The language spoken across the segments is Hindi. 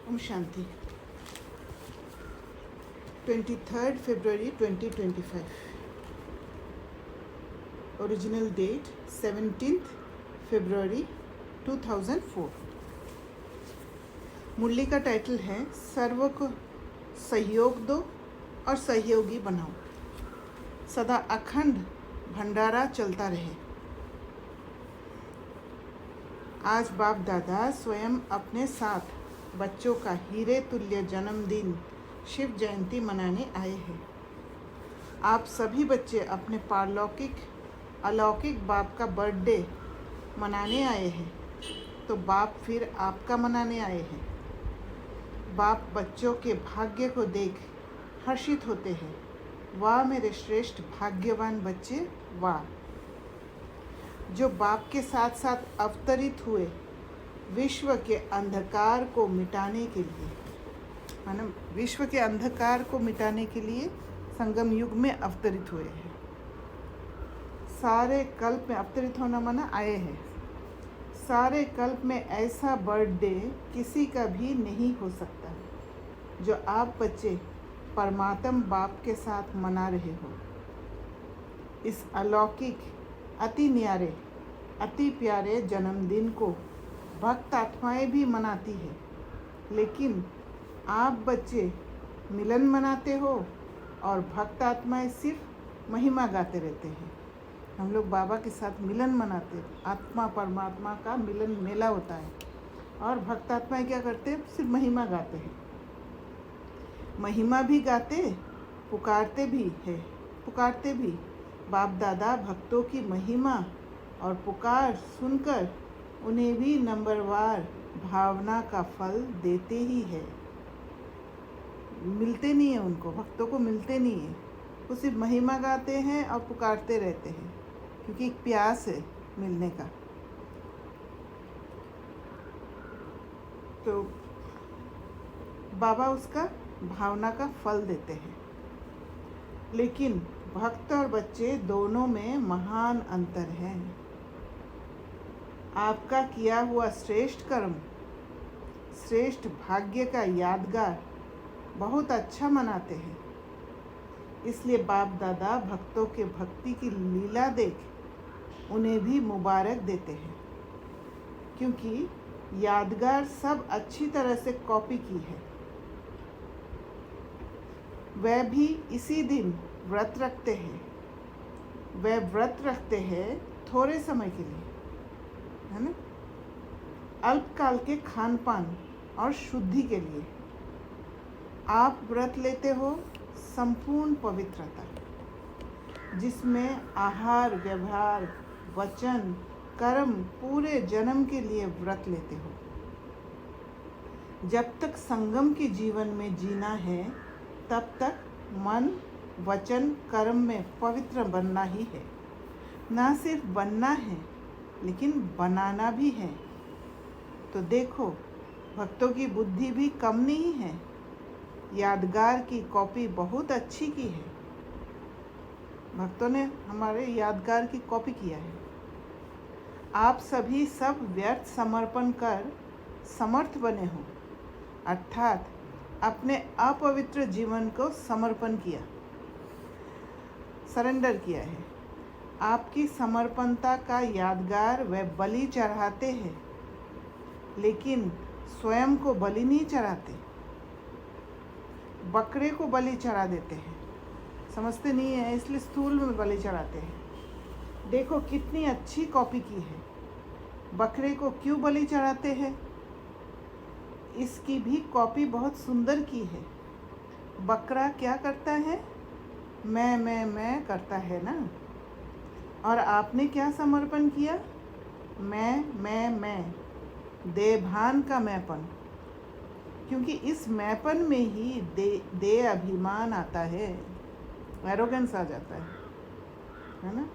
ओम शांति। 23rd February 2025। Original date 17th February 2004। मुरली का टाइटल है सर्व को सहयोग दो और सहयोगी बनाओ, सदा अखंड भंडारा चलता रहे। आज बाप दादा स्वयं अपने साथ बच्चों का हीरे तुल्य जन्मदिन शिव जयंती मनाने आए हैं। आप सभी बच्चे अपने पारलौकिक अलौकिक बाप का बर्थडे मनाने आए हैं, तो बाप फिर आपका मनाने आए हैं। बाप बच्चों के भाग्य को देख हर्षित होते हैं। वाह मेरे श्रेष्ठ भाग्यवान बच्चे, वाह, जो बाप के साथ साथ अवतरित हुए विश्व के अंधकार को मिटाने के लिए, मानो विश्व के अंधकार को मिटाने के लिए संगम युग में अवतरित हुए हैं। सारे कल्प में अवतरित होना माना आए हैं। सारे कल्प में ऐसा बर्थडे किसी का भी नहीं हो सकता जो आप बच्चे परमात्म बाप के साथ मना रहे हो। इस अलौकिक अति न्यारे अति प्यारे जन्मदिन को भक्त आत्माएं भी मनाती है, लेकिन आप बच्चे मिलन मनाते हो और भक्त आत्माएं सिर्फ महिमा गाते रहते हैं। हम लोग बाबा के साथ मिलन मनाते हैं, आत्मा परमात्मा का मिलन मेला होता है, और भक्त आत्माएं क्या करते हैं? सिर्फ महिमा गाते हैं। महिमा भी गाते, पुकारते भी है, पुकारते भी। बाप दादा भक्तों की महिमा और पुकार सुनकर उन्हें भी नंबरवार भावना का फल देते ही है। मिलते नहीं है उनको, भक्तों को मिलते नहीं है। वो सिर्फ महिमा गाते हैं और पुकारते रहते हैं, क्योंकि एक प्यास है मिलने का। तो बाबा उसका भावना का फल देते हैं। लेकिन भक्त और बच्चे दोनों में महान अंतर है। आपका किया हुआ श्रेष्ठ कर्म, श्रेष्ठ भाग्य का यादगार बहुत अच्छा मनाते हैं। इसलिए बाप दादा भक्तों के भक्ति की लीला देख उन्हें भी मुबारक देते हैं, क्योंकि यादगार सब अच्छी तरह से कॉपी की है। वह भी इसी दिन व्रत रखते हैं। वह व्रत रखते हैं थोड़े समय के लिए, है ना, अल्पकाल के खान पान और शुद्धि के लिए। आप व्रत लेते हो संपूर्ण पवित्रता, जिसमें आहार व्यवहार वचन कर्म पूरे जन्म के लिए व्रत लेते हो। जब तक संगम के जीवन में जीना है, तब तक मन वचन कर्म में पवित्र बनना ही है। ना सिर्फ बनना है, लेकिन बनाना भी है। तो देखो, भक्तों की बुद्धि भी कम नहीं है। यादगार की कॉपी बहुत अच्छी की है। भक्तों ने हमारे यादगार की कॉपी किया है। आप सभी सब व्यर्थ समर्पण कर समर्थ बने हो, अर्थात अपने अपवित्र जीवन को समर्पण किया, सरेंडर किया है। आपकी समर्पणता का यादगार वह बलि चढ़ाते हैं, लेकिन स्वयं को बलि नहीं चढ़ाते। बकरे को बलि चढ़ा देते हैं, समझते नहीं है, इसलिए स्थूल में बलि चढ़ाते हैं। देखो कितनी अच्छी कॉपी की है। बकरे को क्यों बलि चढ़ाते हैं? इसकी भी कॉपी बहुत सुंदर की है। बकरा क्या करता है? मैं करता है ना। और आपने क्या समर्पण किया? मैं, देभान का मैंपन। क्योंकि इस मैंपन में ही दे अभिमान आता है, एरोगेंस आ जाता है ना।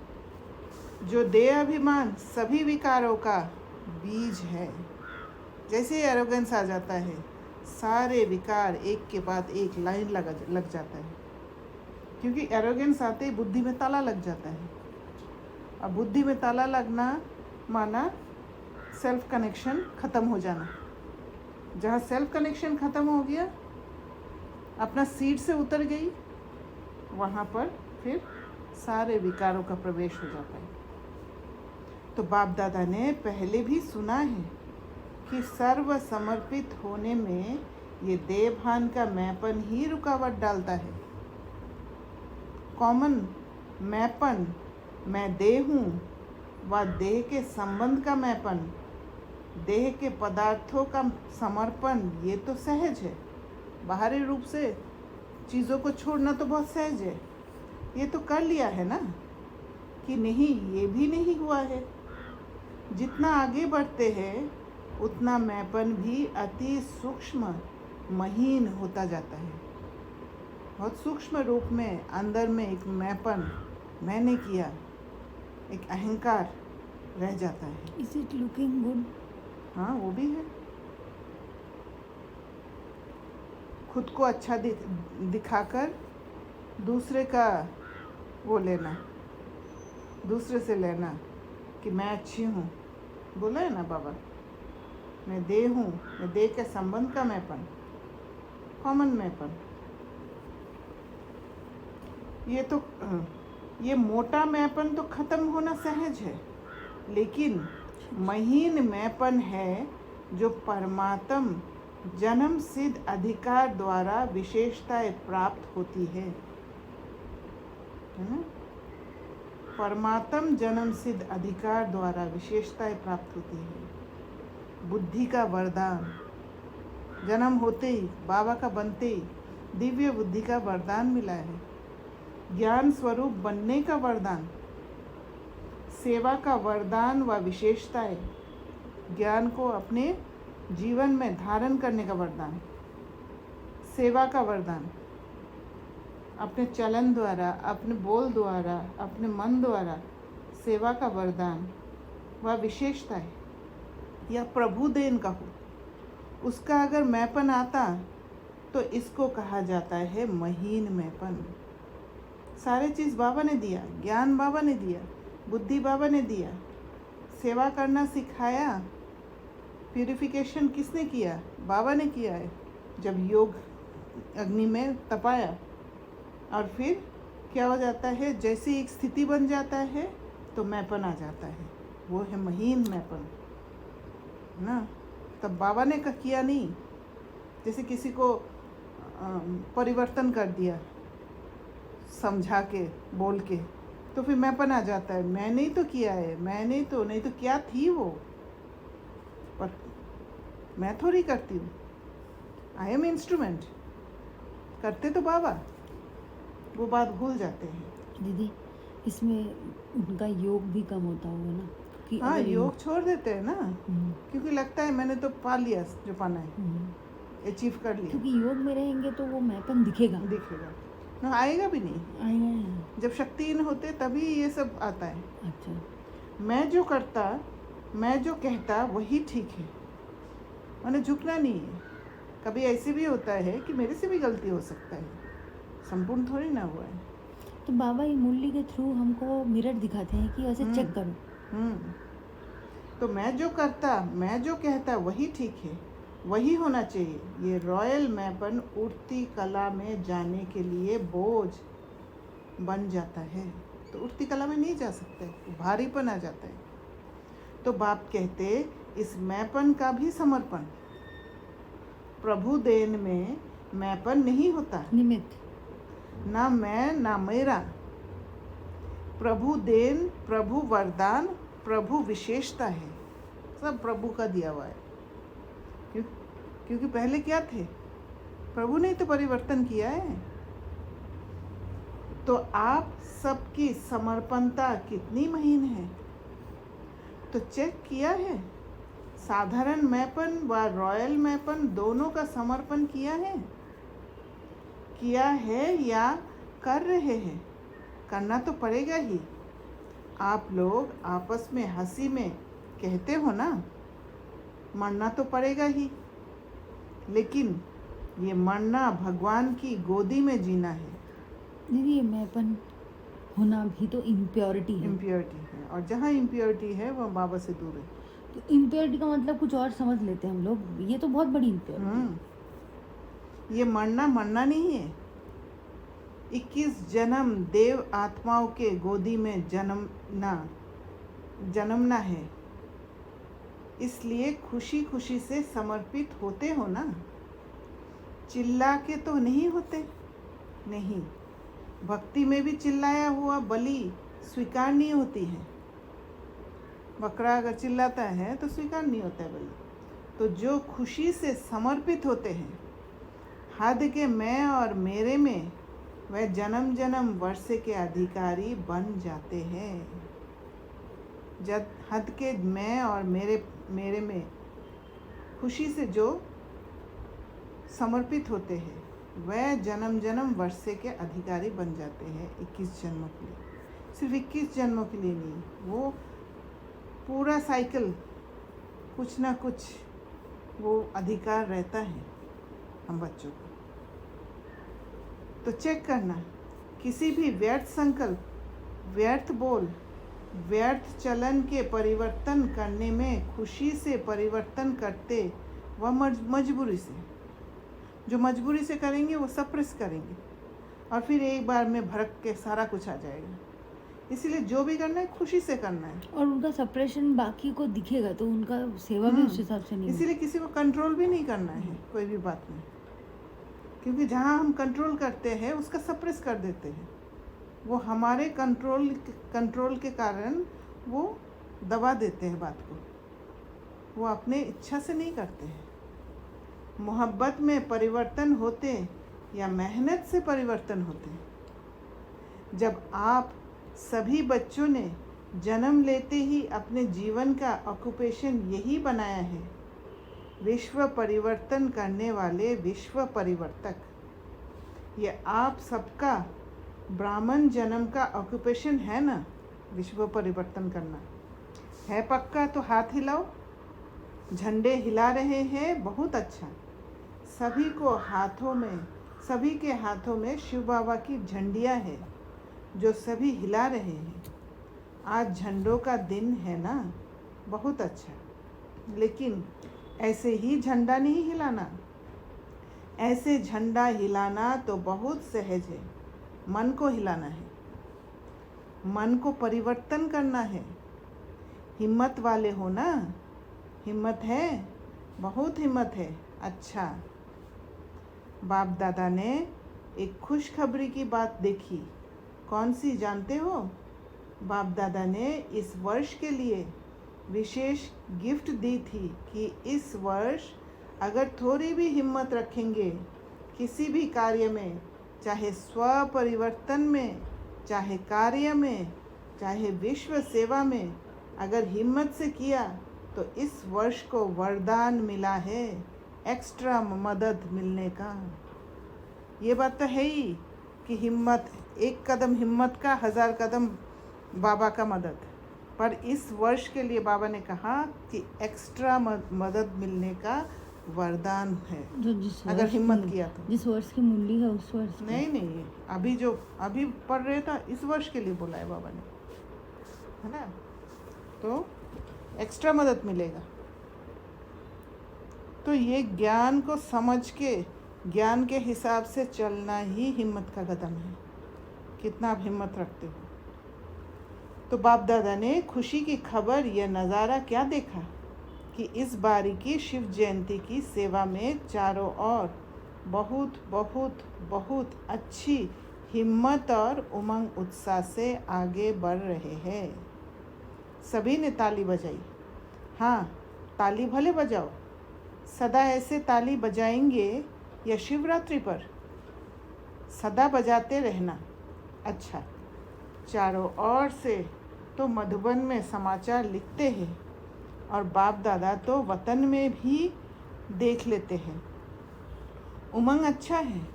जो दे अभिमान सभी विकारों का बीज है। जैसे ही एरोगेंस आ जाता है, सारे विकार एक के बाद एक लाइन लग जाता है, क्योंकि एरोगेंस आते ही बुद्धि में ताला लग जाता है। अब बुद्धि में ताला लगना माना सेल्फ कनेक्शन ख़त्म हो जाना। जहाँ सेल्फ कनेक्शन ख़त्म हो गया, अपना सीट से उतर गई, वहाँ पर फिर सारे विकारों का प्रवेश हो जाता है। तो बाप दादा ने पहले भी सुना है कि सर्व समर्पित होने में ये देवभान का मैपन ही रुकावट डालता है। कॉमन मैपन, मैं देह हूँ, व देह के संबंध का मैपन, देह के पदार्थों का समर्पण, ये तो सहज है। बाहरी रूप से चीज़ों को छोड़ना तो बहुत सहज है, ये तो कर लिया है ना। कि नहीं, ये भी नहीं हुआ है। जितना आगे बढ़ते हैं उतना मैपन भी अति सूक्ष्म महीन होता जाता है। बहुत सूक्ष्म रूप में अंदर में एक मैपन, मैंने किया, एक अहंकार रह जाता है। Is it looking good? हाँ, वो भी है। खुद को अच्छा दिखाकर दूसरे का वो लेना, दूसरे से लेना कि मैं अच्छी हूँ। बोला है ना बाबा, मैं देह हूँ, मैं देह के संबंध का मैपन, कॉमन मैपन। ये मोटा मैपन तो खत्म होना सहज है, लेकिन महीन मैपन है जो परमात्म जन्म सिद्ध अधिकार द्वारा विशेषताएं प्राप्त होती है ना। परमात्म जन्म सिद्ध अधिकार द्वारा विशेषताएं प्राप्त होती है। बुद्धि का वरदान, जन्म होते ही, बाबा का बनते ही दिव्य बुद्धि का वरदान मिला है। ज्ञान स्वरूप बनने का वरदान, सेवा का वरदान व विशेषताएं, ज्ञान को अपने जीवन में धारण करने का वरदान, सेवा का वरदान, अपने चलन द्वारा, अपने बोल द्वारा, अपने मन द्वारा सेवा का वरदान व विशेषताएं, या प्रभु देन का हो, उसका अगर मैपन आता तो इसको कहा जाता है महीन मैपन। सारे चीज़ बाबा ने दिया, ज्ञान बाबा ने दिया, बुद्धि बाबा ने दिया, सेवा करना सिखाया, प्यूरिफिकेशन किसने किया? बाबा ने किया है। जब योग अग्नि में तपाया और फिर क्या हो जाता है, जैसी एक स्थिति बन जाता है तो मैपन आ जाता है, वो है महीन मैपन ना। तब बाबा ने किया नहीं, जैसे किसी को परिवर्तन कर दिया समझा के, बोल के, तो फिर मैपन आ जाता है, मैंने ही तो किया है, मैंने तो नहीं तो क्या थी वो, पर मैं थोड़ी करती हूँ, आई एम इंस्ट्रूमेंट। करते तो बाबा, वो बात भूल जाते हैं। दीदी, इसमें उनका योग भी कम होता होगा ना कि हाँ, योग छोड़ देते हैं ना, क्योंकि लगता है मैंने तो पा लिया जो पाना है, अचीव कर लिया। क्योंकि योग में रहेंगे तो वो मैपन दिखेगा ना, आएगा भी नहीं। आएगा। जब शक्तिहीन होते तभी ये सब आता है। अच्छा, मैं जो करता, मैं जो कहता वही ठीक है, मैंने झुकना नहीं है। कभी ऐसे भी होता है कि मेरे से भी गलती हो सकता है, संपूर्ण थोड़ी ना हुआ है। तो बाबा ये मुरली के थ्रू हमको मिरर दिखाते हैं कि ऐसे चेक करो। तो मैं जो करता, मैं जो कहता वही ठीक है, वही होना चाहिए। ये रॉयल मैपन उड़ती कला में जाने के लिए बोझ बन जाता है, तो उड़ती कला में नहीं जा सकते, भारीपन आ जाता है। तो बाप कहते इस मैपन का भी समर्पण, प्रभु देन में मैपन नहीं होता, निमित्त, ना मैं ना मेरा। प्रभु देन, प्रभु वरदान, प्रभु विशेषता है, सब प्रभु का दिया हुआ है। क्योंकि पहले क्या थे, प्रभु ने तो परिवर्तन किया है। तो आप सबकी समर्पणता कितनी महीन है, तो चेक किया है। साधारण मैपन व रॉयल मैपन दोनों का समर्पण किया है या कर रहे हैं? करना तो पड़ेगा ही। आप लोग आपस में हंसी में कहते हो ना, मरना तो पड़ेगा ही, लेकिन ये मरना भगवान की गोदी में जीना है। दीदी ये मैपन होना भी तो इम्प्योरिटी है। इम्प्योरिटी है, और जहाँ इम्प्योरिटी है वह बाबा से दूर है। इम्प्योरिटी का मतलब कुछ और समझ लेते हैं हम लोग, ये तो बहुत बड़ी इम्प्योरिटी। ये मरना नहीं है। 21 जन्म देव आत्माओं के गोदी में जन्मना है। इसलिए खुशी खुशी से समर्पित होते हो ना, चिल्ला के तो नहीं होते। नहीं, भक्ति में भी चिल्लाया हुआ बलि स्वीकार नहीं होती है। बकरा अगर चिल्लाता है तो स्वीकार नहीं होता है बलि। तो जो खुशी से समर्पित होते हैं, हद के मैं और मेरे में, वह जन्म जन्म वर्षे के अधिकारी बन जाते हैं। जब हद के मैं और मेरे में खुशी से जो समर्पित होते हैं, वह जन्म जन्म वर्षे के अधिकारी बन जाते हैं 21 जन्मों के लिए। सिर्फ 21 जन्मों के लिए नहीं, वो पूरा साइकिल कुछ ना कुछ वो अधिकार रहता है हम बच्चों को। तो चेक करना, किसी भी व्यर्थ संकल्प, व्यर्थ बोल, व्यर्थ चलन के परिवर्तन करने में खुशी से परिवर्तन करते वह मजबूरी से, जो मजबूरी से करेंगे वो सप्रेस करेंगे और फिर एक बार में भड़क के सारा कुछ आ जाएगा। इसीलिए जो भी करना है खुशी से करना है। और उनका सप्रेशन बाकी को दिखेगा तो उनका सेवा भी उस हिसाब से नहीं इसीलिए किसी को कंट्रोल भी नहीं करना है कोई भी बात में, क्योंकि जहाँ हम कंट्रोल करते हैं उसका सप्रेस कर देते हैं। वो हमारे कंट्रोल के कारण वो दबा देते हैं बात को, वो अपने इच्छा से नहीं करते हैं। मोहब्बत में परिवर्तन होते या मेहनत से परिवर्तन होते। जब आप सभी बच्चों ने जन्म लेते ही अपने जीवन का ऑक्यूपेशन यही बनाया है, विश्व परिवर्तन करने वाले विश्व परिवर्तक, ये आप सबका ब्राह्मण जन्म का ऑक्यूपेशन है ना, विश्व परिवर्तन करना है। पक्का तो हाथ हिलाओ। झंडे हिला रहे हैं, बहुत अच्छा। सभी के हाथों में शिव बाबा की झंडियाँ हैं जो सभी हिला रहे हैं। आज झंडों का दिन है ना, बहुत अच्छा। लेकिन ऐसे ही झंडा नहीं हिलाना। ऐसे झंडा हिलाना तो बहुत सहज है, मन को हिलाना है, मन को परिवर्तन करना है। हिम्मत वाले हो ना, हिम्मत है, बहुत हिम्मत है। अच्छा, बाप दादा ने एक खुशखबरी की बात देखी, कौन सी जानते हो? बाप दादा ने इस वर्ष के लिए विशेष गिफ्ट दी थी कि इस वर्ष अगर थोड़ी भी हिम्मत रखेंगे किसी भी कार्य में, चाहे स्व परिवर्तन में, चाहे कार्य में, चाहे विश्व सेवा में, अगर हिम्मत से किया तो इस वर्ष को वरदान मिला है एक्स्ट्रा मदद मिलने का। ये बात तो है ही कि हिम्मत, एक कदम हिम्मत का, 1000 कदम बाबा का मदद। पर इस वर्ष के लिए बाबा ने कहा कि एक्स्ट्रा मदद मिलने का वरदान है, अगर हिम्मत किया तो। जिस वर्ष की मुरली है उस वर्ष नहीं, अभी पढ़ रहे था, इस वर्ष के लिए बोला है बाबा ने, है ना। तो एक्स्ट्रा मदद मिलेगा। तो ये ज्ञान को समझ के, ज्ञान के हिसाब से चलना ही हिम्मत का कदम है। कितना आप हिम्मत रखते हो। तो बाप दादा ने खुशी की खबर, यह नज़ारा क्या देखा कि इस बारी की शिव जयंती की सेवा में चारों ओर बहुत बहुत बहुत अच्छी हिम्मत और उमंग उत्साह से आगे बढ़ रहे हैं। सभी ने ताली बजाई। हाँ, ताली भले बजाओ, सदा ऐसे ताली बजाएंगे या शिवरात्रि पर सदा बजाते रहना। अच्छा, चारों ओर से तो मधुबन में समाचार लिखते हैं और बाप दादा तो वतन में भी देख लेते हैं। उमंग अच्छा है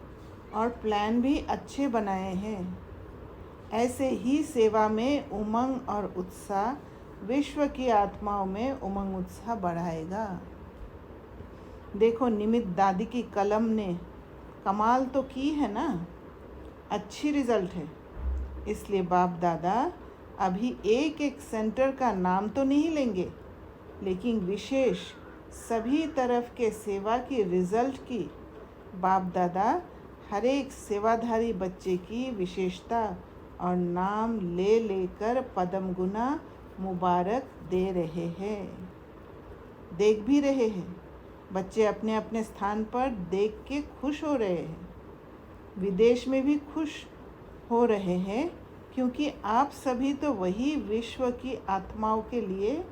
और प्लान भी अच्छे बनाए हैं। ऐसे ही सेवा में उमंग और उत्साह विश्व की आत्माओं में उमंग उत्साह बढ़ाएगा। देखो, निमित दादी की कलम ने कमाल तो की है ना, अच्छी रिजल्ट है। इसलिए बाप दादा अभी एक एक सेंटर का नाम तो नहीं लेंगे, लेकिन विशेष सभी तरफ के सेवा की रिजल्ट की बाप दादा हर एक सेवाधारी बच्चे की विशेषता और नाम ले लेकर पदम गुना मुबारक दे रहे हैं, देख भी रहे हैं। बच्चे अपने अपने स्थान पर देख के खुश हो रहे हैं, विदेश में भी खुश हो रहे हैं, क्योंकि आप सभी तो वही विश्व की आत्माओं के लिए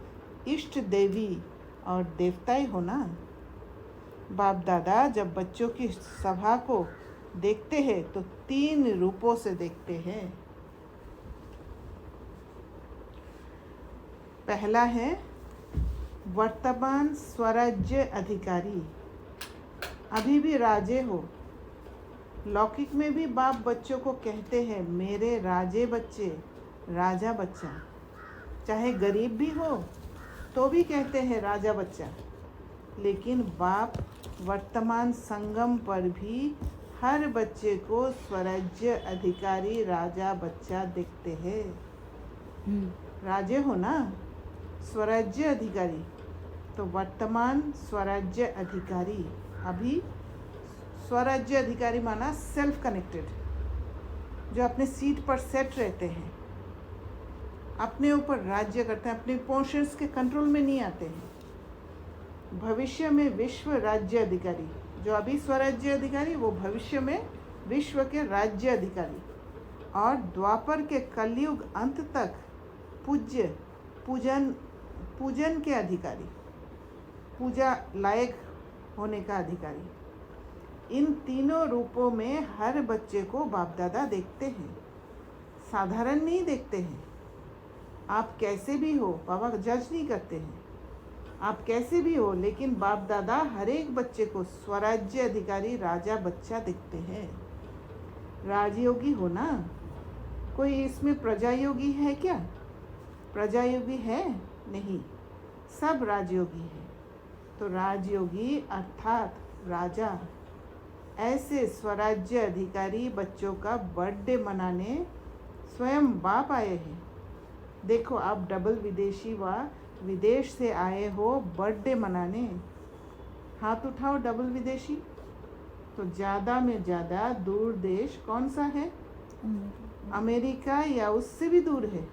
इष्ट देवी और देवता ही हो ना। बाप दादा जब बच्चों की सभा को देखते हैं तो 3 रूपों से देखते हैं। पहला है वर्तमान स्वराज्य अधिकारी, अभी भी राजे हो। लौकिक में भी बाप बच्चों को कहते हैं मेरे राजे बच्चे, राजा बच्चा। चाहे गरीब भी हो तो भी कहते हैं राजा बच्चा। लेकिन बाप वर्तमान संगम पर भी हर बच्चे को स्वराज्य अधिकारी राजा बच्चा देखते हैं। राजे हो ना, स्वराज्य अधिकारी, तो वर्तमान स्वराज्य अधिकारी। अभी स्वराज्य अधिकारी माना सेल्फ कनेक्टेड, जो अपने सीट पर सेट रहते हैं, अपने ऊपर राज्य करते हैं, अपने इमोशंस के कंट्रोल में नहीं आते हैं। भविष्य में विश्व राज्य अधिकारी, जो अभी स्वराज्य अधिकारी वो भविष्य में विश्व के राज्य अधिकारी, और द्वापर के कलयुग अंत तक पूजन के अधिकारी, पूजा लायक होने का अधिकारी। इन तीनों रूपों में हर बच्चे को बाप दादा देखते हैं, साधारण नहीं देखते हैं। आप कैसे भी हो, बाबा जज नहीं करते हैं, आप कैसे भी हो, लेकिन बाप दादा हर एक बच्चे को स्वराज्य अधिकारी राजा बच्चा दिखते हैं। राजयोगी हो ना, कोई इसमें प्रजायोगी है क्या? प्रजायोगी है नहीं, सब राजयोगी है। तो राजयोगी अर्थात राजा। ऐसे स्वराज्य अधिकारी बच्चों का बर्थडे मनाने स्वयं बाप आए हैं। देखो आप डबल विदेशी व विदेश से आए हो बर्थडे मनाने, हाथ उठाओ डबल विदेशी। तो ज़्यादा में ज़्यादा दूर देश कौन सा है? अमेरिका या उससे भी दूर है।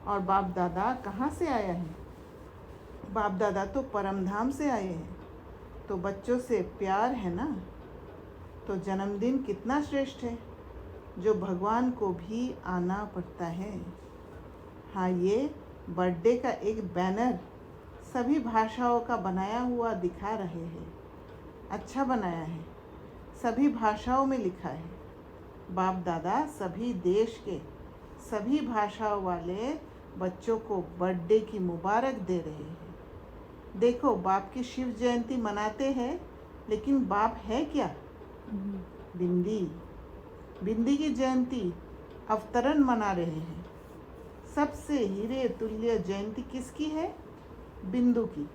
और बाप दादा कहाँ से आया है? बाप दादा तो परमधाम से आए हैं। तो बच्चों से प्यार है ना। तो जन्मदिन कितना श्रेष्ठ है, जो भगवान को भी आना पड़ता है। हाँ, ये बर्थडे का एक बैनर सभी भाषाओं का बनाया हुआ दिखा रहे हैं। अच्छा बनाया है, सभी भाषाओं में लिखा है। बाप दादा सभी देश के सभी भाषाओं वाले बच्चों को बर्थडे की मुबारक दे रहे हैं। देखो बाप की शिव जयंती मनाते हैं, लेकिन बाप है क्या? बिंदी की जयंती अवतरण मना रहे हैं। सबसे हीरे तुल्य जयंती किसकी है? बिंदु की,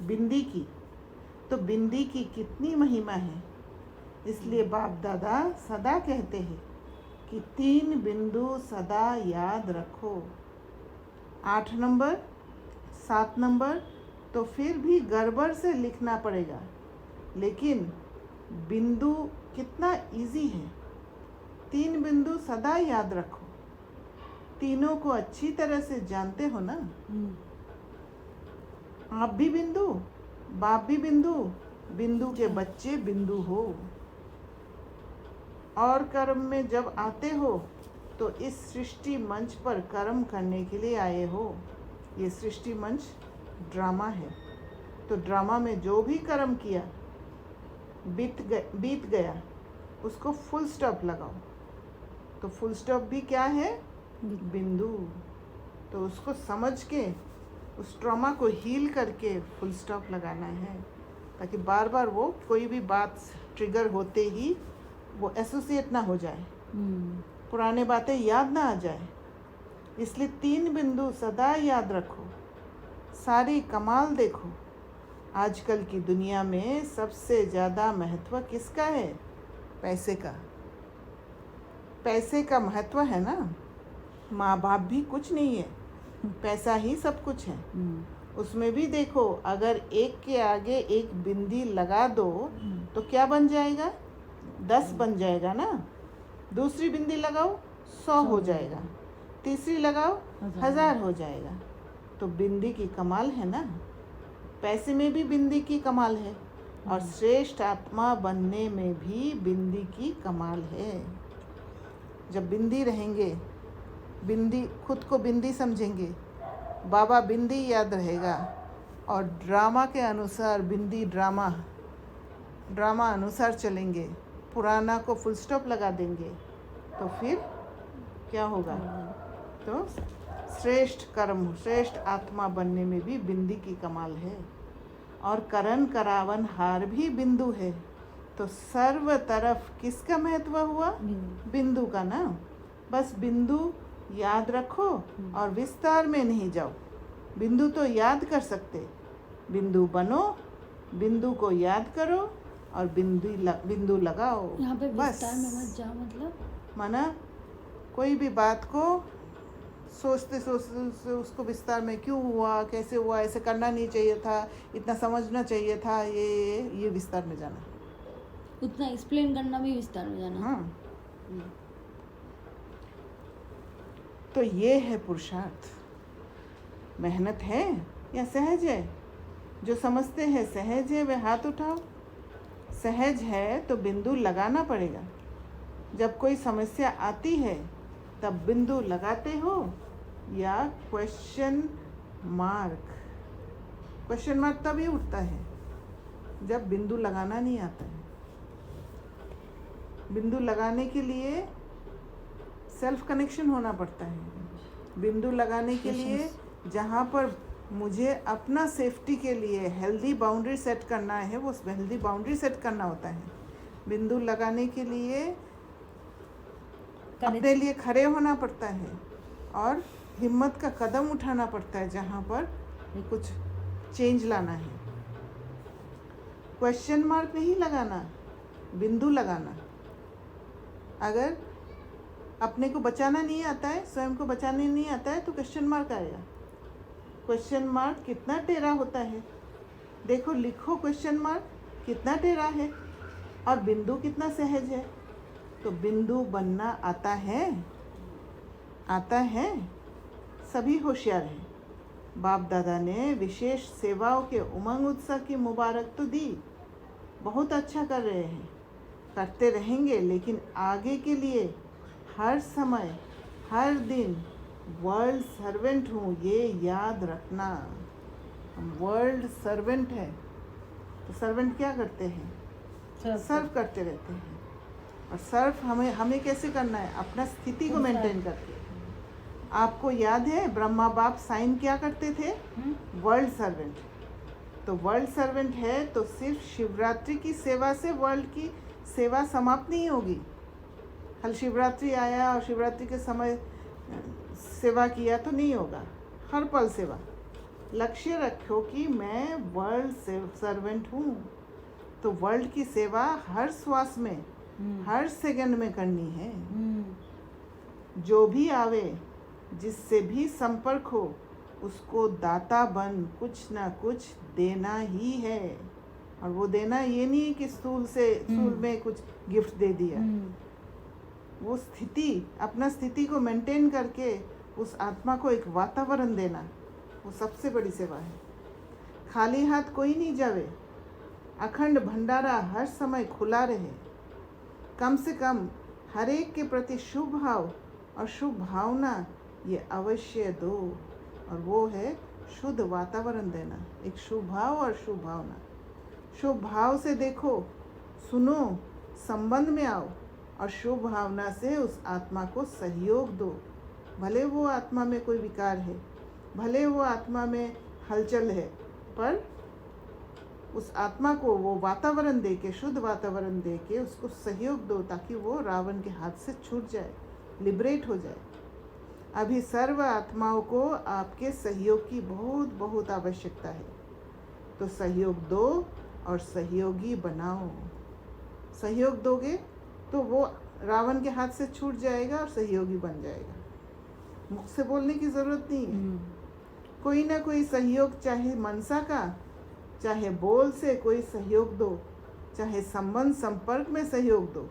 बिंदी की। तो बिंदी की कितनी महिमा है, इसलिए बाप दादा सदा कहते हैं कि 3 बिंदु सदा याद रखो। 8 नंबर 7 नंबर तो फिर भी गड़बड़ से लिखना पड़ेगा, लेकिन बिंदु कितना इजी है। 3 बिंदु सदा याद रखो। तीनों को अच्छी तरह से जानते हो ना। आप भी बिंदु, बाप भी बिंदु, बिंदु के बच्चे बिंदु हो। और कर्म में जब आते हो तो इस सृष्टि मंच पर कर्म करने के लिए आए हो। ये सृष्टि मंच ड्रामा है। तो ड्रामा में जो भी कर्म किया बीत गया, उसको फुल स्टॉप लगाओ। तो फुल स्टॉप भी क्या है? बिंदु। तो उसको समझ के उस ट्रॉमा को हील करके फुल स्टॉप लगाना है, ताकि बार बार वो कोई भी बात ट्रिगर होते ही वो एसोसिएट ना हो जाए, पुराने बातें याद ना आ जाए। इसलिए 3 बिंदु सदा याद रखो। सारी कमाल देखो। आजकल की दुनिया में सबसे ज़्यादा महत्व किसका है? पैसे का। पैसे का महत्व है ना। माँ बाप भी कुछ नहीं है, पैसा ही सब कुछ है। उसमें भी देखो, अगर एक के आगे एक बिंदी लगा दो तो क्या बन जाएगा? 10 बन जाएगा ना। दूसरी बिंदी लगाओ 100 हो जाएगा, तीसरी लगाओ 1000 हो जाएगा। तो बिंदी की कमाल है ना। पैसे में भी बिंदी की कमाल है, और श्रेष्ठ आत्मा बनने में भी बिंदी की कमाल है। जब बिंदी रहेंगे, बिंदी खुद को बिंदी समझेंगे, बाबा बिंदी याद रहेगा, और ड्रामा के अनुसार बिंदी ड्रामा अनुसार चलेंगे, पुराना को फुल स्टॉप लगा देंगे, तो फिर क्या होगा? तो श्रेष्ठ कर्म, श्रेष्ठ आत्मा बनने में भी बिंदी की कमाल है। और करण करावन हार भी बिंदु है। तो सर्व तरफ किसका महत्व हुआ? बिंदु का ना। बस बिंदु याद रखो और विस्तार में नहीं जाओ। बिंदु तो याद कर सकते, बिंदु बनो, बिंदु को याद करो और बिंदु लगाओ। यहाँ पे बस विस्तार में मत जाओ, मतलब माना कोई भी बात को सोचते सोचते उसको विस्तार में क्यों हुआ, कैसे हुआ, ऐसे करना नहीं चाहिए था, इतना समझना चाहिए था, ये विस्तार में जाना, उतना एक्सप्लेन करना भी विस्तार में जाना। हाँ। तो ये है पुरुषार्थ। मेहनत है या सहज है? जो समझते हैं सहज है वे हाथ उठाओ। सहज है तो बिंदु लगाना पड़ेगा। जब कोई समस्या आती है तब बिंदु लगाते हो या क्वेश्चन मार्क? क्वेश्चन मार्क तभी उठता है जब बिंदु लगाना नहीं आता है। बिंदु लगाने के लिए सेल्फ कनेक्शन होना पड़ता है। बिंदु लगाने के लिए जहाँ पर मुझे अपना सेफ्टी के लिए हेल्दी बाउंड्री सेट करना है, वो हेल्दी बाउंड्री सेट करना होता है। बिंदु लगाने के लिए अपने लिए खड़े होना पड़ता है और हिम्मत का कदम उठाना पड़ता है जहाँ पर कुछ चेंज लाना है। क्वेश्चन मार्क नहीं लगाना, बिंदु लगाना। अगर अपने को बचाना नहीं आता है, स्वयं को बचाने नहीं आता है, तो क्वेश्चन मार्क आएगा। क्वेश्चन मार्क कितना टेढ़ा होता है, देखो, लिखो क्वेश्चन मार्क कितना टेढ़ा है और बिंदु कितना सहज है। तो बिंदु बनना आता है, आता है, सभी होशियार हैं। बाप दादा ने विशेष सेवाओं के उमंग उत्साह की मुबारक तो दी, बहुत अच्छा कर रहे हैं, करते रहेंगे, लेकिन आगे के लिए हर समय हर दिन वर्ल्ड सर्वेंट हूँ, ये याद रखना। हम वर्ल्ड सर्वेंट है। तो सर्वेंट क्या करते हैं? सर्व करते रहते हैं। और सर्व हमें कैसे करना है? अपना स्थिति को मेंटेन करके। आपको याद है ब्रह्मा बाप साइन क्या करते थे? World servant. तो वर्ल्ड सर्वेंट है तो सिर्फ शिवरात्रि की सेवा से वर्ल्ड की सेवा समाप्त नहीं होगी। कल शिवरात्रि आया और शिवरात्रि के समय सेवा किया तो नहीं होगा, हर पल सेवा। लक्ष्य रखो कि मैं वर्ल्ड सर्वेंट हूँ, तो वर्ल्ड की सेवा हर श्वास में, हर सेकंड में करनी है। जो भी आवे, जिससे भी संपर्क हो, उसको दाता बन कुछ ना कुछ देना ही है। और वो देना ये नहीं कि स्थूल में कुछ गिफ्ट दे दिया। वो स्थिति, अपना स्थिति को मेंटेन करके उस आत्मा को एक वातावरण देना, वो सबसे बड़ी सेवा है। खाली हाथ कोई नहीं जावे, अखंड भंडारा हर समय खुला रहे। कम से कम हर एक के प्रति शुभ भाव और शुभ भावना ये अवश्य दो, और वो है शुद्ध वातावरण देना, एक शुभ भाव और शुभ भावना। शुभ भाव से देखो, सुनो, संबंध में आओ, और शुभ भावना से उस आत्मा को सहयोग दो। भले वो आत्मा में कोई विकार है, भले वो आत्मा में हलचल है, पर उस आत्मा को वो वातावरण दे के, शुद्ध वातावरण दे के उसको सहयोग दो, ताकि वो रावण के हाथ से छूट जाए, लिबरेट हो जाए। अभी सर्व आत्माओं को आपके सहयोग की बहुत बहुत आवश्यकता है। तो सहयोग दो और सहयोगी बनाओ। सहयोग दोगे तो वो रावण के हाथ से छूट जाएगा और सहयोगी बन जाएगा। मुख से बोलने की ज़रूरत नहीं है, कोई ना कोई सहयोग, चाहे मनसा का, चाहे बोल से कोई सहयोग दो, चाहे संबंध संपर्क में सहयोग दो।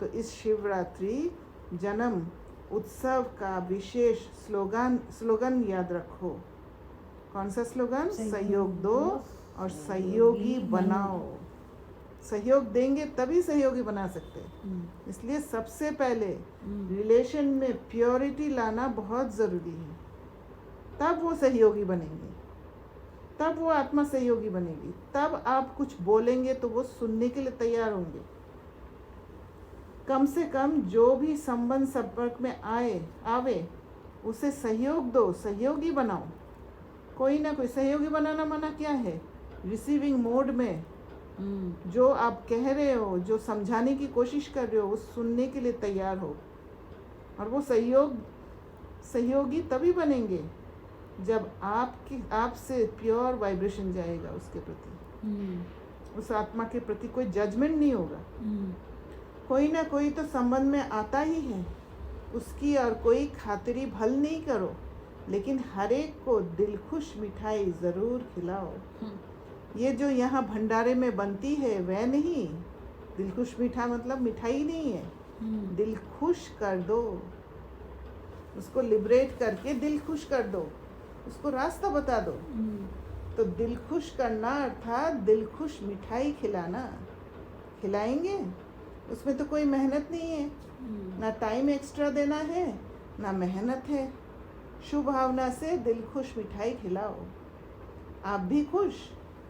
तो इस शिवरात्रि जन्म उत्सव का विशेष स्लोगन याद रखो। कौन सा स्लोगन? सहयोग दो और सहयोगी बनाओ। सहयोग देंगे तभी सहयोगी बना सकते हैं। इसलिए सबसे पहले रिलेशन में प्योरिटी लाना बहुत ज़रूरी है, तब वो सहयोगी बनेंगे, तब वो आत्मा सहयोगी बनेगी, तब आप कुछ बोलेंगे तो वो सुनने के लिए तैयार होंगे। कम से कम जो भी संबंध संपर्क में आवे उसे सहयोग दो, सहयोगी बनाओ। कोई ना कोई सहयोगी बनाना माना क्या है? रिसीविंग मोड में जो आप कह रहे हो, जो समझाने की कोशिश कर रहे हो, वो सुनने के लिए तैयार हो। और वो सहयोगी तभी बनेंगे जब आपसे प्योर वाइब्रेशन जाएगा उसके प्रति, उस आत्मा के प्रति कोई जजमेंट नहीं होगा। कोई ना कोई तो संबंध में आता ही है, उसकी और कोई खातिरी भल नहीं करो, लेकिन हर एक को दिल खुश मिठाई ज़रूर खिलाओ। ये जो यहाँ भंडारे में बनती है वह नहीं, दिल खुश मीठा मतलब मिठाई नहीं है, दिल खुश कर दो, उसको लिबरेट करके दिल खुश कर दो, उसको रास्ता बता दो। तो दिल खुश करना अर्थात दिल खुश मिठाई खिलाना। खिलाएंगे, उसमें तो कोई मेहनत नहीं है, ना टाइम एक्स्ट्रा देना है, ना मेहनत है। शुभ भावना से दिल खुश मिठाई खिलाओ, आप भी खुश,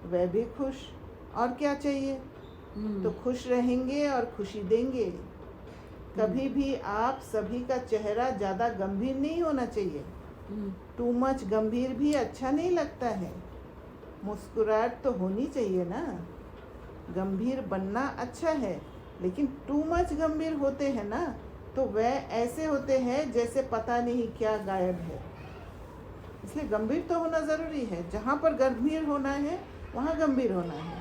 वह भी खुश, और क्या चाहिए? तो खुश रहेंगे और खुशी देंगे। कभी भी आप सभी का चेहरा ज़्यादा गंभीर नहीं होना चाहिए। टू मच गंभीर भी अच्छा नहीं लगता है। मुस्कुराहट तो होनी चाहिए ना। गंभीर बनना अच्छा है, लेकिन टू मच गंभीर होते हैं ना, तो वह ऐसे होते हैं जैसे पता नहीं क्या गायब है। इसलिए गंभीर तो होना ज़रूरी है। जहाँ पर गंभीर होना है वहाँ गंभीर होना है,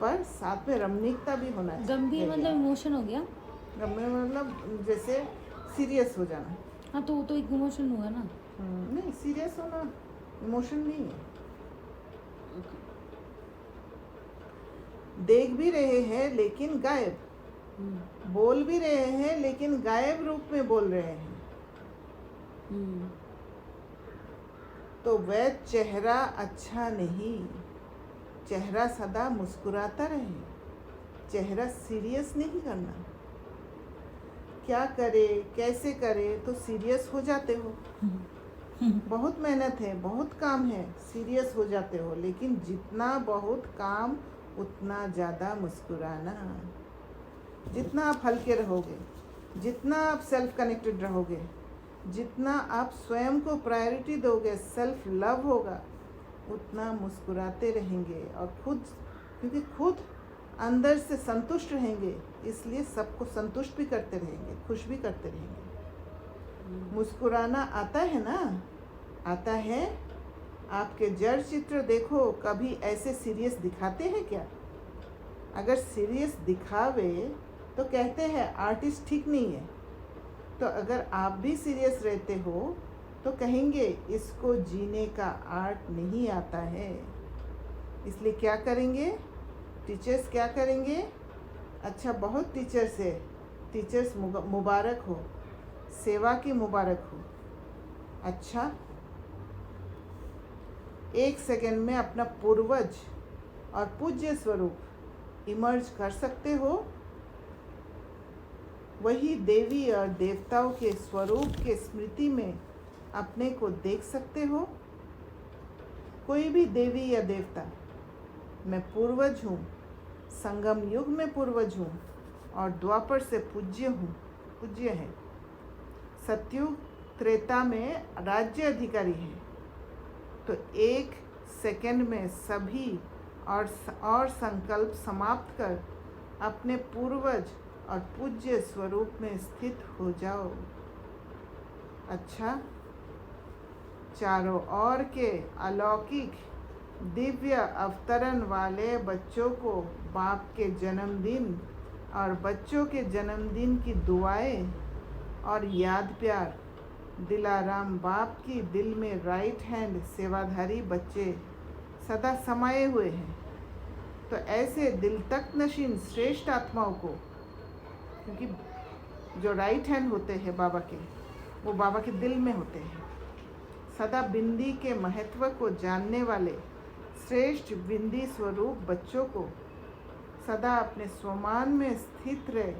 पर साथ में रमणीकता भी होना चाहिए। गंभीर मतलब इमोशन हो गया। गंभीर मतलब जैसे सीरियस हो जाना। हाँ, तो वो तो एक इमोशन हुआ ना। नहीं, सीरियस होना इमोशन नहीं है। देख भी रहे हैं लेकिन गायब, बोल भी रहे हैं लेकिन गायब रूप में बोल रहे हैं। तो वह चेहरा अच्छा नहीं। चेहरा सदा मुस्कुराता रहे, चेहरा सीरियस नहीं करना। क्या करे, कैसे करे, तो सीरियस हो जाते हो। बहुत मेहनत है, बहुत काम है, सीरियस हो जाते हो। लेकिन जितना बहुत काम उतना ज़्यादा मुस्कुराना। जितना आप हल्के रहोगे, जितना आप सेल्फ कनेक्टेड रहोगे, जितना आप स्वयं को प्रायोरिटी दोगे, सेल्फ लव होगा, उतना मुस्कुराते रहेंगे। और क्योंकि खुद अंदर से संतुष्ट रहेंगे, इसलिए सबको संतुष्ट भी करते रहेंगे, खुश भी करते रहेंगे। मुस्कुराना आता है ना? आता है। आपके जड़ चित्र देखो, कभी ऐसे सीरियस दिखाते हैं क्या? अगर सीरियस दिखावे तो कहते हैं आर्टिस्ट ठीक नहीं है। तो अगर आप भी सीरियस रहते हो तो कहेंगे इसको जीने का आर्ट नहीं आता है। इसलिए क्या करेंगे? टीचर्स क्या करेंगे? अच्छा, बहुत टीचर्स है, टीचर्स मुबारक हो, सेवा की मुबारक हो। अच्छा, 1 सेकंड में अपना पूर्वज और पूज्य स्वरूप इमर्ज कर सकते हो। वही देवी और देवताओं के स्वरूप के स्मृति में अपने को देख सकते हो। कोई भी देवी या देवता, मैं पूर्वज हूँ, संगम युग में पूर्वज हूँ और द्वापर से पूज्य है। सतयुग त्रेता में राज्य अधिकारी है। तो 1 सेकंड में सभी और संकल्प समाप्त कर अपने पूर्वज और पूज्य स्वरूप में स्थित हो जाओ। अच्छा, चारों ओर के अलौकिक दिव्य अवतरण वाले बच्चों को बाप के जन्मदिन और बच्चों के जन्मदिन की दुआएं और याद प्यार दिलाराम बाप की दिल में राइट हैंड सेवाधारी बच्चे सदा समाये हुए हैं। तो ऐसे दिल तक नशीन श्रेष्ठ आत्माओं को, क्योंकि जो राइट हैंड होते हैं बाबा के, वो बाबा के दिल में होते हैं, सदा बिंदी के महत्व को जानने वाले श्रेष्ठ बिंदी स्वरूप बच्चों को सदा अपने स्वमान में स्थित रहे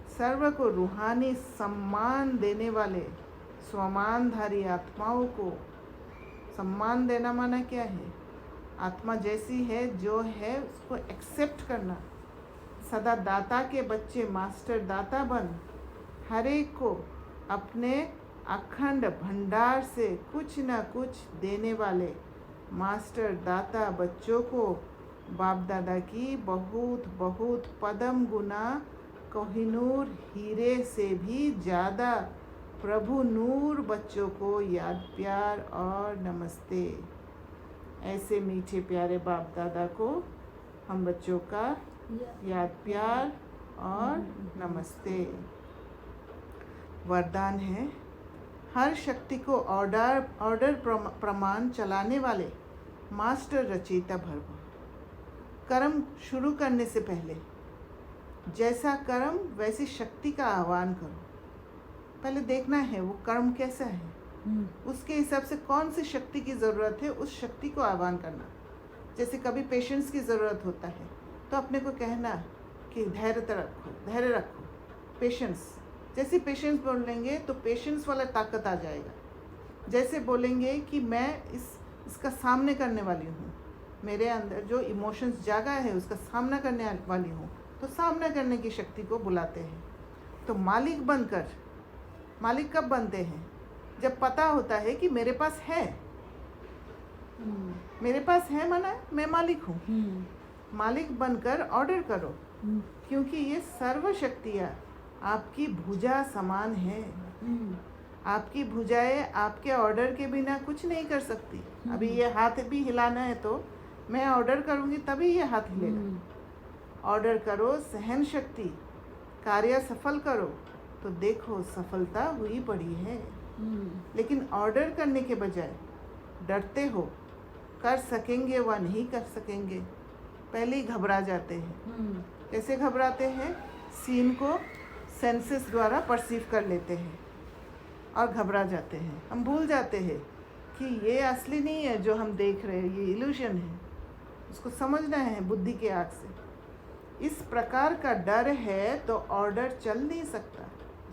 सर्व को रूहानी सम्मान देने वाले स्वमानधारी आत्माओं को, सम्मान देना माना क्या है? आत्मा जैसी है जो है उसको एक्सेप्ट करना। सदा दाता के बच्चे मास्टर दाता बन हर एक को अपने अखंड भंडार से कुछ न कुछ देने वाले मास्टर दाता बच्चों को बाप दादा की बहुत बहुत पदम गुना कोहिनूर हीरे से भी ज़्यादा प्रभु नूर बच्चों को याद प्यार और नमस्ते। ऐसे मीठे प्यारे बाप दादा को हम बच्चों का याद प्यार और नमस्ते। वरदान है, हर शक्ति को ऑर्डर प्रमाण चलाने वाले मास्टर रचयिता भर्व। कर्म शुरू करने से पहले जैसा कर्म वैसी शक्ति का आह्वान करो। पहले देखना है वो कर्म कैसा है, उसके हिसाब से कौन सी शक्ति की ज़रूरत है, उस शक्ति को आह्वान करना। जैसे कभी पेशेंस की ज़रूरत होता है तो अपने को कहना कि धैर्य रखो, पेशेंस। जैसे पेशेंस बोलेंगे तो पेशेंस वाला ताकत आ जाएगा। जैसे बोलेंगे कि मैं इसका सामने करने वाली हूँ, मेरे अंदर जो इमोशंस जागा है उसका सामना करने वाली हूँ, तो सामना करने की शक्ति को बुलाते हैं। तो मालिक कब बनते हैं? जब पता होता है कि मेरे पास है, मेरे पास है माना मैं मालिक हूँ। मालिक बनकर ऑर्डर करो, क्योंकि ये सर्व शक्तियाँ आपकी भुजा समान है। आपकी भुजाएं आपके ऑर्डर के बिना कुछ नहीं कर सकती। अभी ये हाथ भी हिलाना है तो मैं ऑर्डर करूँगी तभी ये हाथ हिलेगा। ऑर्डर करो, सहन शक्ति, कार्य सफल करो, तो देखो सफलता हुई पड़ी है। लेकिन ऑर्डर करने के बजाय डरते हो, कर सकेंगे व नहीं कर सकेंगे, पहले ही घबरा जाते हैं। कैसे घबराते हैं? सीन को सेंसेस द्वारा परसीव कर लेते हैं और घबरा जाते हैं। हम भूल जाते हैं कि ये असली नहीं है जो हम देख रहे हैं, ये इल्यूजन है। उसको समझना है बुद्धि के आँख से। इस प्रकार का डर है तो ऑर्डर चल नहीं सकता।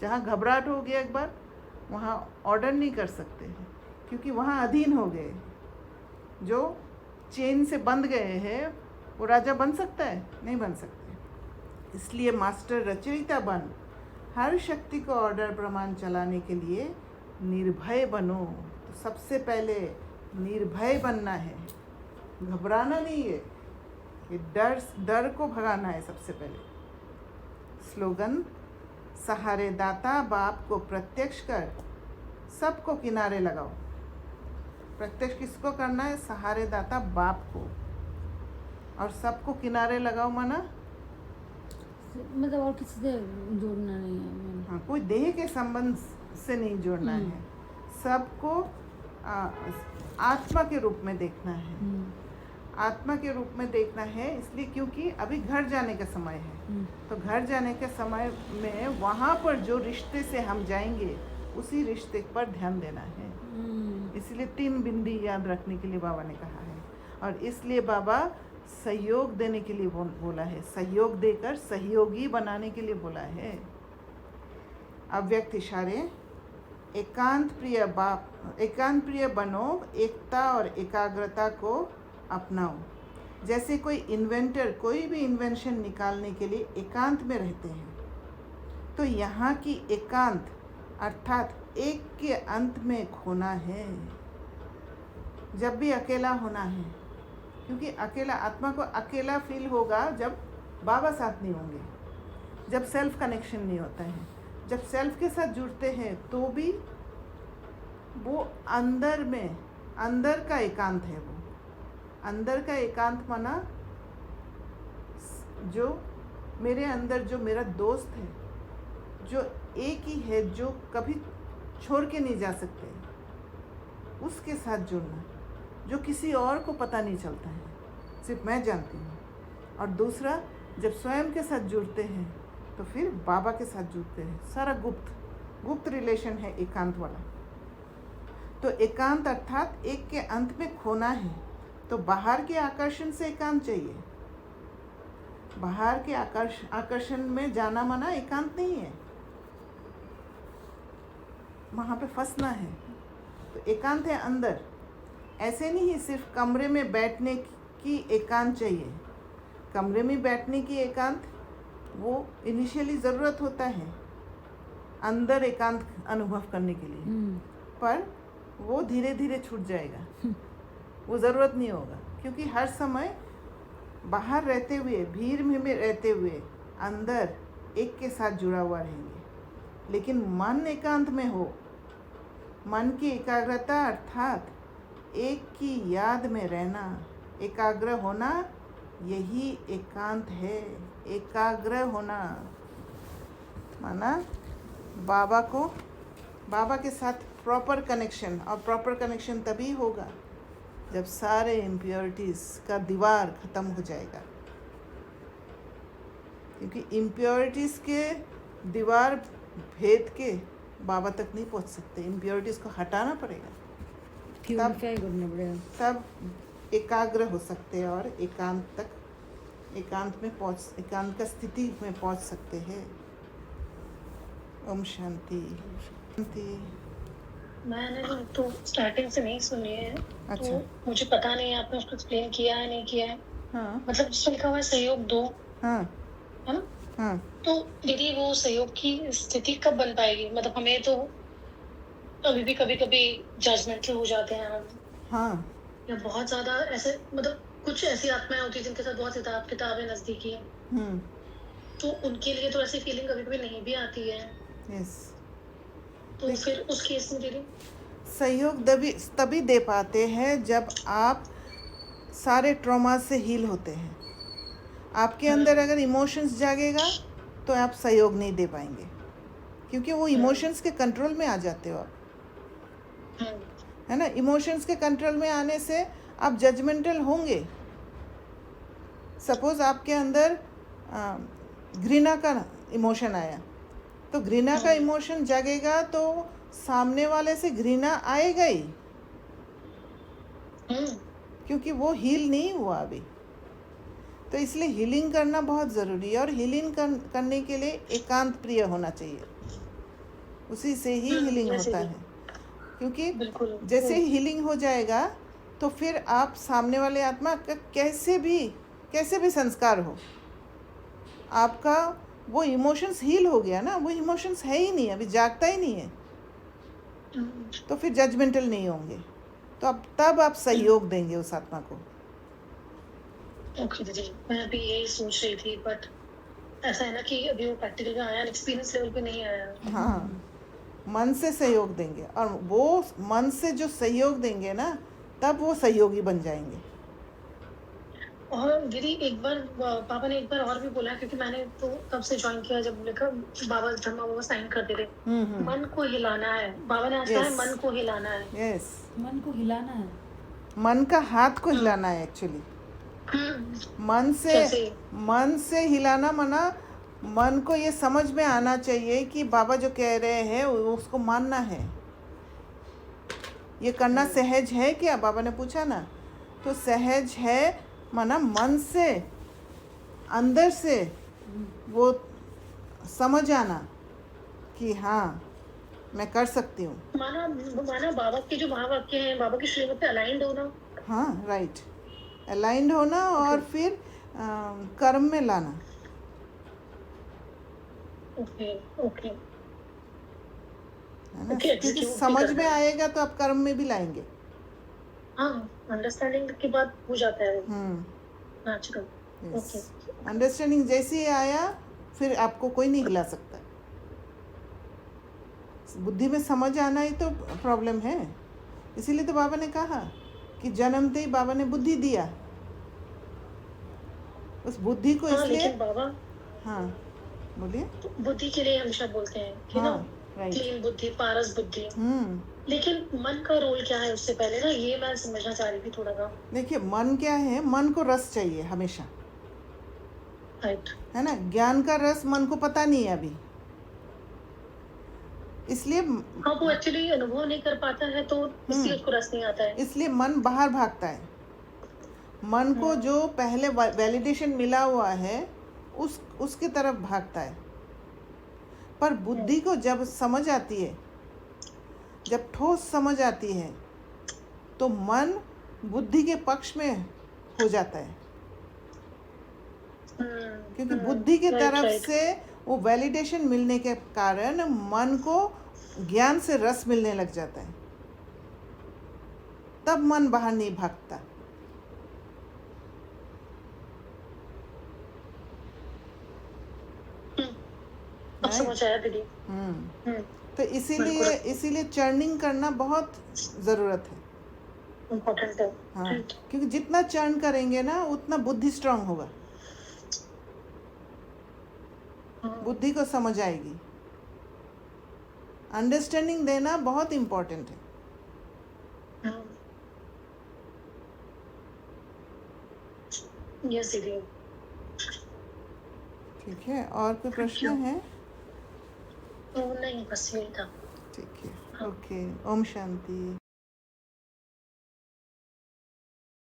जहाँ घबराहट हो गया एक बार, वहाँ ऑर्डर नहीं कर सकते हैं, क्योंकि वहाँ अधीन हो गए। जो चेन से बंध गए हैं वो राजा बन सकता है? नहीं बन सकते। इसलिए मास्टर रचयिता बन हर शक्ति को ऑर्डर प्रमाण चलाने के लिए निर्भय बनो। तो सबसे पहले निर्भय बनना है, घबराना नहीं है, ये डर को भगाना है सबसे पहले। स्लोगन, सहारे दाता बाप को प्रत्यक्ष कर सबको किनारे लगाओ। प्रत्यक्ष किसको करना है? सहारे दाता बाप को। और सबको किनारे लगाओ माना मतलब और किसी से जोड़ना नहीं है। हाँ, कोई देह के संबंध से नहीं जोड़ना है, सबको आत्मा के रूप में देखना है। आत्मा के रूप में देखना है इसलिए क्योंकि अभी घर जाने का समय है। तो घर जाने के समय में वहाँ पर जो रिश्ते से हम जाएंगे उसी रिश्ते पर ध्यान देना है। इसलिए 3 बिंदी याद रखने के लिए बाबा ने कहा है। और इसलिए बाबा सहयोग देने के लिए बोला है, सहयोग देकर सहयोगी बनाने के लिए बोला है। अव्यक्त इशारे, एकांत प्रिय बनो, एकता और एकाग्रता को अपनाओ। जैसे कोई इन्वेंटर कोई भी इन्वेंशन निकालने के लिए एकांत में रहते हैं, तो यहाँ की एकांत अर्थात एक के अंत में खोना है। जब भी अकेला होना है, क्योंकि अकेला आत्मा को अकेला फील होगा जब बाबा साथ नहीं होंगे, जब सेल्फ कनेक्शन नहीं होता है। जब सेल्फ के साथ जुड़ते हैं तो भी वो अंदर का एकांत है। वो अंदर का एकांत माना जो मेरे अंदर जो मेरा दोस्त है, जो एक ही है, जो कभी छोड़ के नहीं जा सकते, उसके साथ जुड़ना जो किसी और को पता नहीं चलता है, सिर्फ मैं जानती हूँ। और दूसरा, जब स्वयं के साथ जुड़ते हैं तो फिर बाबा के साथ जुड़ते हैं। सारा गुप्त रिलेशन है एकांत वाला। तो एकांत अर्थात एक के अंत में खोना है। तो बाहर के आकर्षण से एकांत चाहिए। बाहर के आकर्षण में जाना माना एकांत नहीं है, वहाँ पे फंसना है। तो एकांत है अंदर। ऐसे नहीं सिर्फ कमरे में बैठने की एकांत चाहिए। कमरे में बैठने की एकांत वो इनिशियली ज़रूरत होता है अंदर एकांत अनुभव करने के लिए, पर वो धीरे धीरे छूट जाएगा। वो ज़रूरत नहीं होगा, क्योंकि हर समय बाहर रहते हुए, भीड़ में रहते हुए अंदर एक के साथ जुड़ा हुआ रहेंगे। लेकिन मन एकांत में हो, मन की एकाग्रता अर्थात एक की याद में रहना, एकाग्र होना, यही एकांत है। एकाग्र होना माना बाबा के साथ प्रॉपर कनेक्शन। और प्रॉपर कनेक्शन तभी होगा जब सारे इम्प्योरिटीज़ का दीवार ख़त्म हो जाएगा, क्योंकि इम्प्योरिटीज़ के दीवार भेद के बाबा तक नहीं पहुंच सकते। इम्प्योरिटीज़ को हटाना पड़ेगा, प्यूरिफाई करना पड़ेगा, तब एकाग्र हो सकते हैं और एकांत का स्थिति में पहुंच सकते हैं। ओम शांति शांति। मैंने तो स्टार्टिंग से नहीं सुनी है। अच्छा। तो मुझे पता नहीं है आपने उसको एक्सप्लेन किया है नहीं किया है। हाँ मतलब जिसमें लिखा हुआ है सहयोग दो, हाँ है ना? हाँ। तो दीदी वो सहयोग की स्थिति कब बन पाएगी? मतलब हमें तो अभी भी कभी कभी जजमेंटल हो जाते हैं हम, हाँ या बहुत ज्यादा ऐसे, मतलब कुछ ऐसी आत्माएं होती है जिनके साथ बहुत हिसाब किताब है, नजदीकी है, तो उनके लिए तो ऐसी फीलिंग कभी कभी नहीं भी आती है। यस। तो फिर उस केस में दीदी सहयोग तभी दे पाते हैं जब आप सारे ट्रॉमा से हील होते हैं। आपके अंदर अगर इमोशंस जागेगा तो आप सहयोग नहीं दे पाएंगे, क्योंकि वो इमोशंस के कंट्रोल में आ जाते हो आप, है ना। इमोशंस के कंट्रोल में आने से आप जजमेंटल होंगे। सपोज आपके अंदर घृणा का इमोशन आया, तो घृणा का इमोशन जागेगा तो सामने वाले से घृणा आएगा ही, क्योंकि वो हील नहीं हुआ अभी। तो इसलिए हीलिंग करना बहुत ज़रूरी है, और हीलिंग करने के लिए एकांत प्रिय होना चाहिए। उसी से ही हीलिंग होता है, क्योंकि जैसे ही हीलिंग हो जाएगा तो फिर आप सामने वाले आत्मा का कैसे भी संस्कार हो, आपका वो इमोशंस हील हो गया ना। वो इमोशंस है ही नहीं, अभी जागता ही नहीं है, तो फिर जजमेंटल नहीं होंगे। तो तब आप सहयोग देंगे उस आत्मा को। ओके दीदी, मैं अभी यही सोच रही थी, बट ऐसा है ना कि अभी वो प्रैक्टिकल में आया, एक्सपीरियंस लेवल पे नहीं आया। हाँ, मन से सहयोग देंगे, और वो मन से जो सहयोग देंगे ना, तब वो सहयोगी बन जाएंगे। और दीदी एक बार पापा ने एक बार और भी बोला, क्योंकि मैंने तो तब से ज्वाइन किया जब लिखा बाबा धर्मा बाबा साइन करते थे, मन को हिलाना है। बाबा ने आज कहा है मन को हिलाना है। यस, मन को हिलाना है, मन का हाथ को हिलाना है एक्चुअली। मन से हिलाना माना मन को ये समझ में आना चाहिए कि बाबा जो कह रहे हैं उसको मानना है। ये करना सहज है क्या, बाबा ने पूछा ना। तो सहज है माना मन से अंदर से वो समझ आना कि हाँ मैं कर सकती हूँ। माना बाबा के जो महावाक्य हैं, बाबा की श्रीमत पे अलाइंड होना। हाँ राइट, अलाइंड होना, और फिर कर्म में लाना। ओके है ना, क्योंकि समझ में आएगा तो आप कर्म में भी लाएंगे। हाँ, अंडरस्टैंडिंग के बाद हो जाता है नेचुरल। ओके, अंडरस्टैंडिंग जैसे ही आया फिर आपको कोई नहीं हिला सकता। बुद्धि में समझ आना ही तो प्रॉब्लम है। इसीलिए तो बाबा ने कहा कि जन्मते ही बाबा ने बुद्धि दिया। उस बुद्धि को इसलिए लेकिन बाबा हाँ बोलिए। बुद्धि के लिए हमेशा बोलते हैं कि ना राइट। क्लीन बुद्धि, पारस बुद्धि। लेकिन मन का रोल क्या है उससे पहले ना, ये मैं समझना चाह रही थी थोड़ा सा। देखिए मन क्या है, मन को रस चाहिए हमेशा, राइट। है ना। ज्ञान का रस मन को पता नहीं है अभी, इसलिए हाँ, वो एक्चुअली अनुभव नहीं कर पाता है तो इसलिए उसको रस नहीं आता है। इसलिए मन बाहर भागता है। मन को जो पहले वैलिडेशन मिला हुआ है उसके तरफ भागता है। पर बुद्धि को जब समझ आती है, जब ठोस समझ आती है, तो मन बुद्धि के पक्ष में हो जाता है, क्योंकि बुद्धि के तरफ से वो वैलिडेशन मिलने के कारण मन को ज्ञान से रस मिलने लग जाता है, तब मन बाहर नहीं भागता। अब समझ आया दीदी। तो इसीलिए चर्निंग करना बहुत ज़रूरत है, इम्पोर्टेंट है। हाँ, क्योंकि जितना चर्न करेंगे ना उतना बुद्धि स्ट्रांग होगा, बुद्धि को समझ आएगी। अंडरस्टैंडिंग देना बहुत इम्पोर्टेंट है। यस दीदी। ठीक है, और कोई प्रश्न है? नहीं, बस यही था। ठीक है, ओके, ओम शांति।